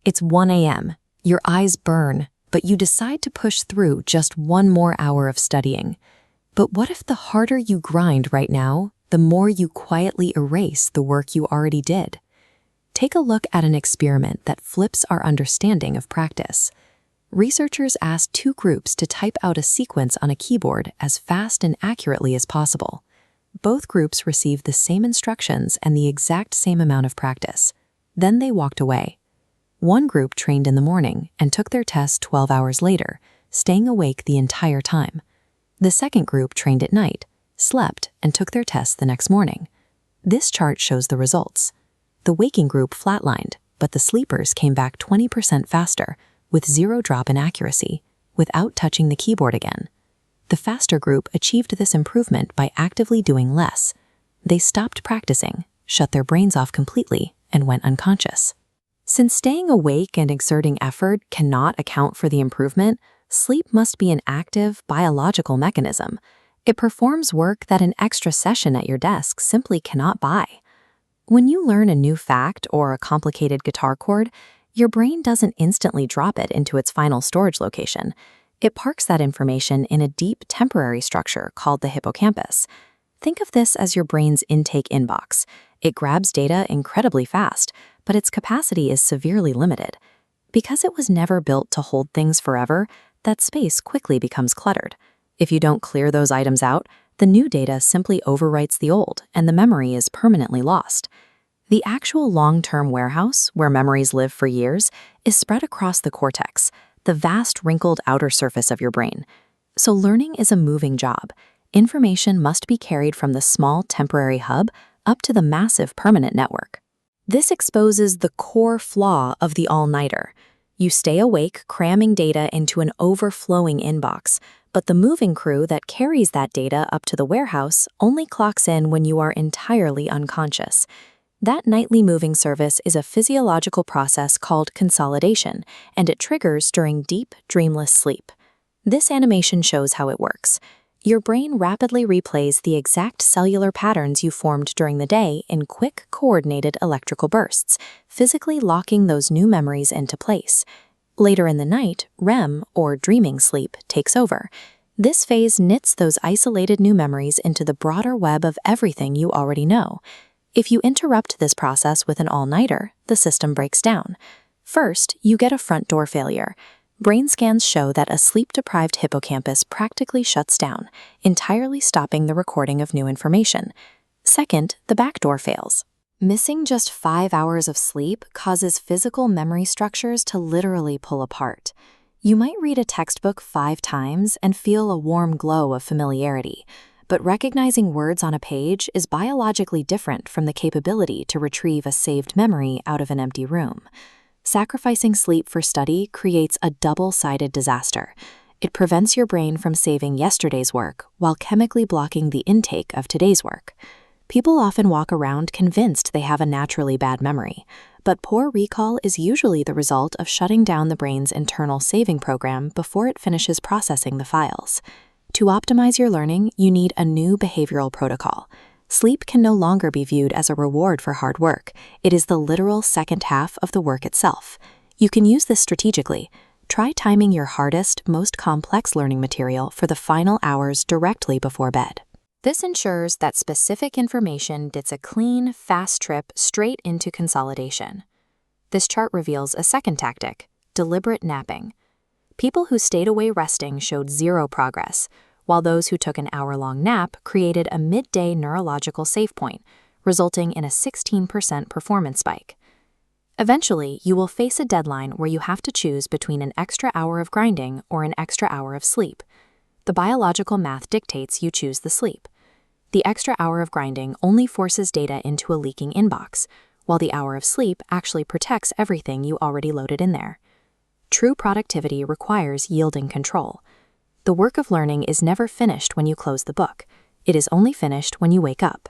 It's 1 a.m. Your eyes burn, but you decide to push through just one more hour of studying. But what if the harder you grind right now, the more you quietly erase the work you already did? Take a look at an experiment that flips our understanding of practice. Researchers asked two groups to type out a sequence on a keyboard as fast and accurately as possible. Both groups received the same instructions and the exact same amount of practice. Then they walked away. One group trained in the morning and took their test 12 hours later, staying awake the entire time. The second group trained at night, slept, and took their tests the next morning. This chart shows the results. The waking group flatlined, but the sleepers came back 20% faster, with zero drop in accuracy, without touching the keyboard again. The faster group achieved this improvement by actively doing less. They stopped practicing, shut their brains off completely, and went unconscious. Since staying awake and exerting effort cannot account for the improvement, sleep must be an active, biological mechanism. It performs work that an extra session at your desk simply cannot buy. When you learn a new fact or a complicated guitar chord, your brain doesn't instantly drop it into its final storage location. It parks that information in a deep temporary structure called the hippocampus. Think of this as your brain's intake inbox. It grabs data incredibly fast, but its capacity is severely limited. Because it was never built to hold things forever, that space quickly becomes cluttered. If you don't clear those items out, the new data simply overwrites the old, and the memory is permanently lost. The actual long-term warehouse, where memories live for years, is spread across the cortex, the vast wrinkled outer surface of your brain. So learning is a moving job. Information must be carried from the small temporary hub up to the massive permanent network. This exposes the core flaw of the all-nighter. You stay awake cramming data into an overflowing inbox, but the moving crew that carries that data up to the warehouse only clocks in when you are entirely unconscious. That nightly moving service is a physiological process called consolidation, and it triggers during deep, dreamless sleep. This animation shows how it works. Your brain rapidly replays the exact cellular patterns you formed during the day in quick, coordinated electrical bursts, physically locking those new memories into place. Later in the night, REM, or dreaming sleep, takes over. This phase knits those isolated new memories into the broader web of everything you already know. If you interrupt this process with an all-nighter, the system breaks down. First, you get a front door failure. Brain scans show that a sleep-deprived hippocampus practically shuts down, entirely stopping the recording of new information. Second, the back door fails. Missing just 5 hours of sleep causes physical memory structures to literally pull apart. You might read a textbook 5 times and feel a warm glow of familiarity, but recognizing words on a page is biologically different from the capability to retrieve a saved memory out of an empty room. Sacrificing sleep for study creates a double-sided disaster. It prevents your brain from saving yesterday's work while chemically blocking the intake of today's work. People often walk around convinced they have a naturally bad memory, but poor recall is usually the result of shutting down the brain's internal saving program before it finishes processing the files. To optimize your learning, you need a new behavioral protocol. Sleep can no longer be viewed as a reward for hard work. It is the literal second half of the work itself. You can use this strategically. Try timing your hardest, most complex learning material for the final hours directly before bed. This ensures that specific information gets a clean, fast trip straight into consolidation. This chart reveals a second tactic, deliberate napping. People who stayed away resting showed zero progress, while those who took an hour-long nap created a midday neurological save point, resulting in a 16% performance spike. Eventually, you will face a deadline where you have to choose between an extra hour of grinding or an extra hour of sleep. The biological math dictates you choose the sleep. The extra hour of grinding only forces data into a leaking inbox, while the hour of sleep actually protects everything you already loaded in there. True productivity requires yielding control. The work of learning is never finished when you close the book. It is only finished when you wake up.